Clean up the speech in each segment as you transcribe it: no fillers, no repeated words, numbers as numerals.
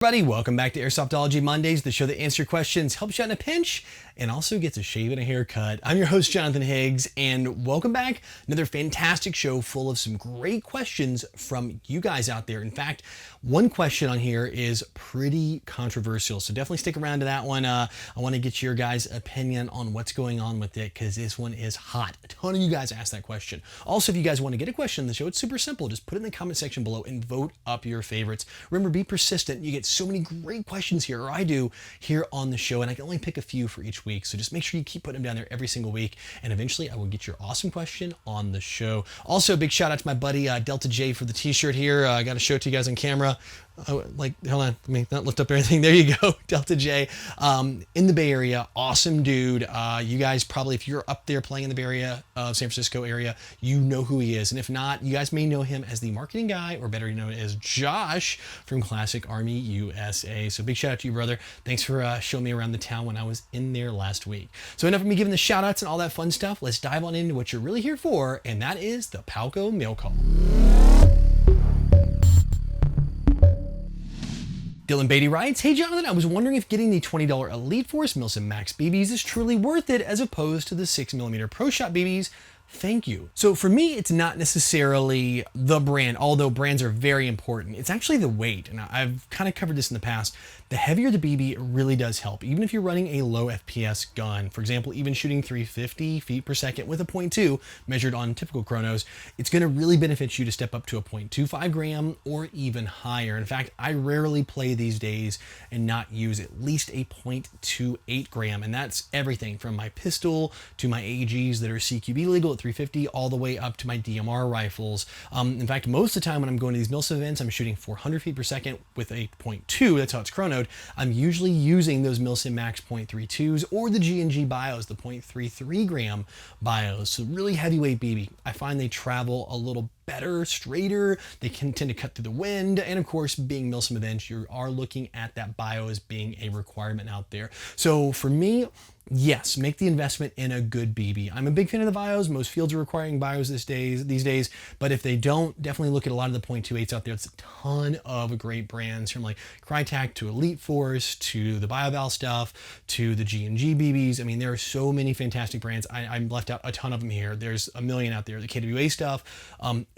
Everybody, welcome back to Airsoftology Mondays, the show that answers your questions, helps you out in a pinch, and also gets a shave and a haircut. I'm your host, Jonathan Higgs, and welcome back. Another fantastic show full of some great questions from you guys out there. In fact, one question on here is pretty controversial, so definitely stick around to that one. I want to get your guys' opinion on what's going on with it, because this one is hot. A ton of you guys asked that question. Also, if you guys want to get a question on the show, it's super simple. Just put it in the comment section below and vote up your favorites. Remember, be persistent. You get so many great questions here, or I do, here on the show, and I can only pick a few for each week. So just make sure you keep putting them down there every single week, and eventually I will get your awesome question on the show. Also, a big shout out to my buddy Delta J for the t-shirt here. I got to show it to you guys on camera. Hold on, let me not lift up everything. There you go, Delta J, in the Bay Area, awesome dude. You guys probably, if you're up there playing in the Bay Area, San Francisco area, you know who he is. And if not, you guys may know him as the marketing guy, or better known as Josh from Classic Army USA. So big shout out to you, brother. Thanks for showing me around the town when I was in there last week. So enough of me giving the shout outs and all that fun stuff. Let's dive on into what you're really here for, and that is the Palco mail call. Dylan Beatty writes, "Hey Jonathan, I was wondering if getting the $20 Elite Force Milsim Max BBs is truly worth it as opposed to the 6mm Pro Shot BBs. Thank you." So for me, it's not necessarily the brand, although brands are very important. It's actually the weight, and I've kind of covered this in the past. The heavier the BB, it really does help. Even if you're running a low FPS gun, for example, even shooting 350 feet per second with a .2 measured on typical chronos, it's going to really benefit you to step up to a 0.25 gram or even higher. In fact, I rarely play these days and not use at least a 0.28 gram, and that's everything from my pistol to my AGs that are CQB legal at 350 all the way up to my DMR rifles. In fact, most of the time when I'm going to these MILSIM events, I'm shooting 400 feet per second with a .2, that's how it's chronoed. I'm usually using those Milsim Max .32s or the G&G bios, the 0.33 gram bios. So really heavyweight BB. I find they travel a little better, straighter, they can tend to cut through the wind, and of course, being MILSIM events, you are looking at that bio as being a requirement out there. So for me, yes, make the investment in a good BB. I'm a big fan of the bios. Most fields are requiring bios these days, but if they don't, definitely look at a lot of the .28s out there. It's a ton of great brands, from like Crytek to Elite Force to the BioVal stuff to the G&G BBs. I mean, there are so many fantastic brands. I'm left out a ton of them here. There's a million out there. The KWA stuff,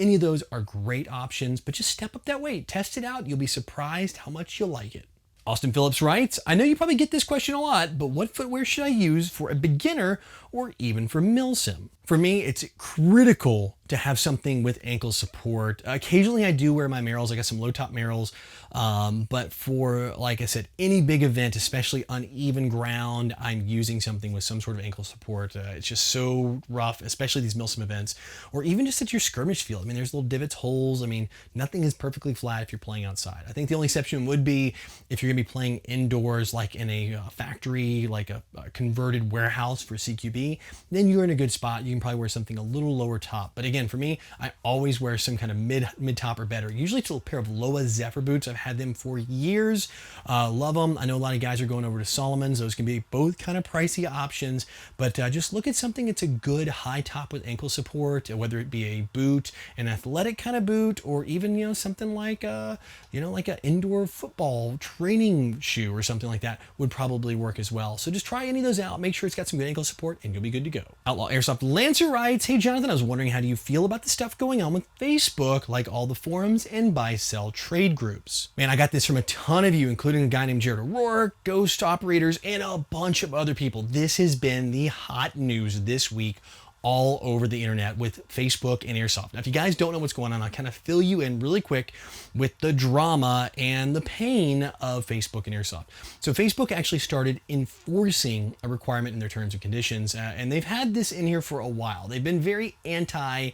any of those are great options, but just step up that weight, test it out. You'll be surprised how much you'll like it. Austin Phillips writes, "I know you probably get this question a lot, but what footwear should I use for a beginner or even for MILSIM?" For me, it's critical to have something with ankle support. Occasionally I do wear my Merrells. I got some low top Merrells, but for, like I said, any big event, especially uneven ground, I'm using something with some sort of ankle support. It's just so rough, especially these MILSIM events, or even just at your skirmish field. I mean, there's little divots, holes. I mean, nothing is perfectly flat if you're playing outside. I think the only exception would be if you're gonna be playing indoors, like in a factory, like a converted warehouse for CQB, then you're in a good spot. You can probably wear something a little lower top. But again, for me, I always wear some kind of mid top or better. Usually it's a pair of Loa Zephyr boots. I've had them for years. Love them. I know a lot of guys are going over to Solomon's. Those can be both kind of pricey options, but just look at something that's a good high top with ankle support, whether it be a boot, an athletic kind of boot, or even, you know, something like like an indoor football training shoe or something like that would probably work as well. So just try any of those out. Make sure it's got some good ankle support and you'll be good to go. Outlaw Airsoft Lancer writes, "Hey Jonathan, I was wondering, how do you feel about the stuff going on with Facebook, like all the forums and buy-sell trade groups?" Man, I got this from a ton of you, including a guy named Jared O'Rourke, Ghost Operators, and a bunch of other people. This has been the hot news this week all over the internet with Facebook and Airsoft. Now, if you guys don't know what's going on, I'll kind of fill you in really quick with the drama and the pain of Facebook and Airsoft. So Facebook actually started enforcing a requirement in their terms and conditions, and they've had this in here for a while. They've been very anti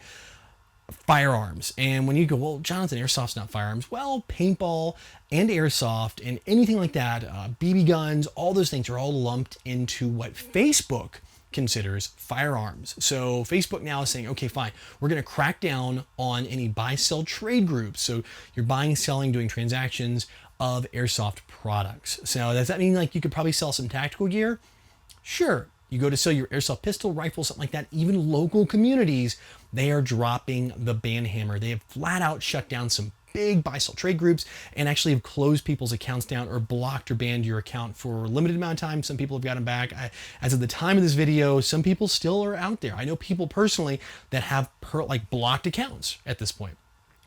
firearms. And when you go, well, Jonathan, Airsoft's not firearms. Well, paintball and Airsoft and anything like that, BB guns, all those things are all lumped into what Facebook considers firearms. So Facebook now is saying, okay, fine, we're going to crack down on any buy-sell trade groups. So you're buying, selling, doing transactions of Airsoft products. So does that mean like you could probably sell some tactical gear? Sure. You go to sell your Airsoft pistol, rifle, something like that, even local communities, they are dropping the ban hammer. They have flat out shut down some big buy-sell trade groups and actually have closed people's accounts down or blocked or banned your account for a limited amount of time. Some people have gotten back. As of the time of this video, some people still are out there. I know people personally that have blocked accounts at this point.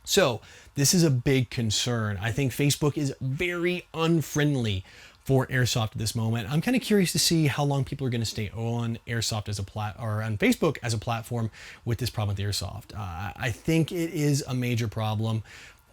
So this is a big concern. I think Facebook is very unfriendly for Airsoft at this moment. I'm kind of curious to see how long people are going to stay on Airsoft as a or on Facebook as a platform with this problem with Airsoft. I think it is a major problem.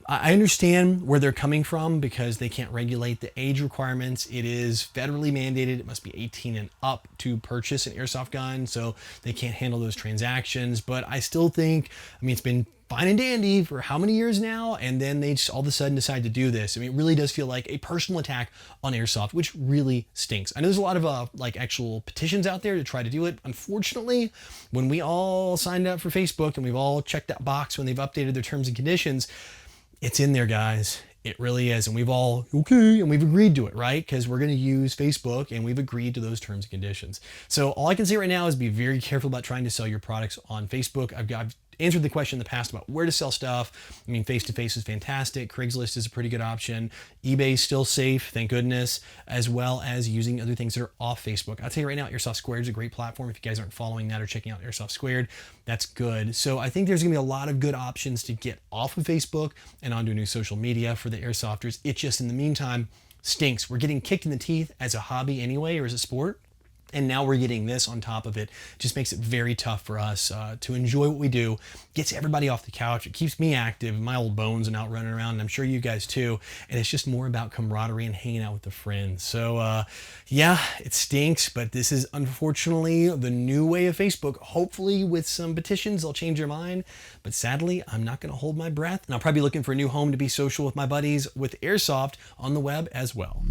I understand where they're coming from because they can't regulate the age requirements. It is federally mandated. It must be 18 and up to purchase an Airsoft gun, so they can't handle those transactions. But I still think, I mean, it's been fine and dandy for how many years now, and then they just all of a sudden decide to do this. I mean, it really does feel like a personal attack on Airsoft, which really stinks. I know there's a lot of actual petitions out there to try to do it. Unfortunately, when we all signed up for Facebook and we've all checked that box when they've updated their terms and conditions, it's in there, guys. It really is. And we've all, okay, and we've agreed to it, right? Because we're going to use Facebook and we've agreed to those terms and conditions. So all I can say right now is be very careful about trying to sell your products on Facebook. I've answered the question in the past about where to sell stuff. I mean, face-to-face is fantastic. Craigslist is a pretty good option. eBay is still safe, thank goodness, as well as using other things that are off Facebook. I'll tell you right now, Airsoft Squared is a great platform. If you guys aren't following that or checking out Airsoft Squared, that's good. So I think there's gonna be a lot of good options to get off of Facebook and onto a new social media for the Airsofters. It just, in the meantime, stinks. We're getting kicked in the teeth as a hobby anyway, or as a sport. And now we're getting this on top of it. Just makes it very tough for us to enjoy what we do. Gets everybody off the couch. It keeps me active. My old bones and out running around, and I'm sure you guys too. And it's just more about camaraderie and hanging out with the friends. So yeah, it stinks, but this is unfortunately the new way of Facebook. Hopefully with some petitions, they'll change their mind. But sadly, I'm not gonna hold my breath. And I'll probably be looking for a new home to be social with my buddies with Airsoft on the web as well.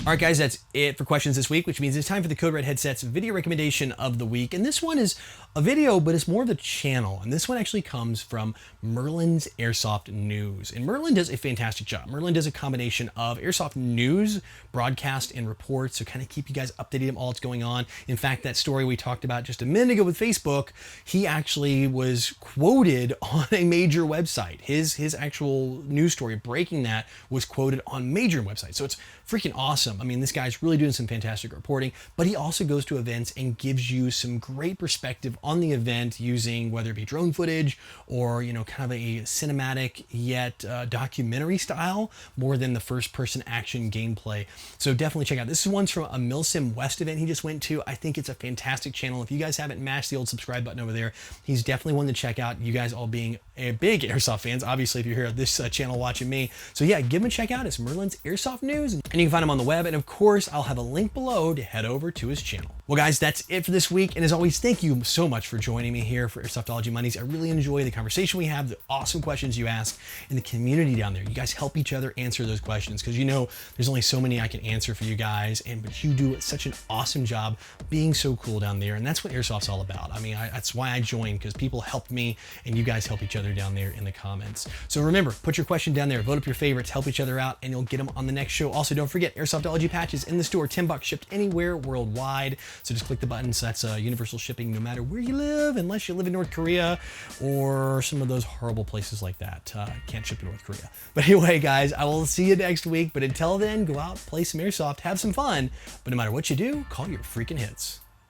All right, guys, that's it for questions this week, which means it's time for the Code Red Headset's video recommendation of the week. And this one is a video, but it's more of the channel. And this one actually comes from Merlin's Airsoft News. And Merlin does a fantastic job. Merlin does a combination of Airsoft news, broadcast, and reports to kind of keep you guys updated on all that's going on. In fact, that story we talked about just a minute ago with Facebook, he actually was quoted on a major website. His actual news story breaking that was quoted on major websites. So it's freaking awesome. I mean, this guy's really doing some fantastic reporting, but he also goes to events and gives you some great perspective on the event using whether it be drone footage or, you know, kind of a cinematic yet documentary style more than the first person action gameplay. So definitely check out. This is one's from a Milsim West event he just went to. I think it's a fantastic channel. If you guys haven't mashed the old subscribe button over there, he's definitely one to check out. You guys all being a big Airsoft fans, obviously, if you're here at this channel watching me. So yeah, give him a check out. It's Merlin's Airsoft News, and you can find him on the web. And of course, I'll have a link below to head over to his channel. Well, guys, that's it for this week. And as always, thank you so much for joining me here for Airsoftology Mondays. I really enjoy the conversation we have, the awesome questions you ask, and the community down there. You guys help each other answer those questions because you know there's only so many I can answer for you guys, but you do such an awesome job being so cool down there. And that's what Airsoft's all about. I mean, that's why I joined, because people helped me and you guys help each other down there in the comments. So remember, put your question down there, vote up your favorites, help each other out, and you'll get them on the next show. Also, don't forget, Airsoftology patches in the store, $10 shipped anywhere worldwide. So just click the button. So that's universal shipping no matter where you live, unless you live in North Korea or some of those horrible places like that. Can't ship to North Korea. But anyway, guys, I will see you next week. But until then, go out, play some Airsoft, have some fun. But no matter what you do, call your freaking hits.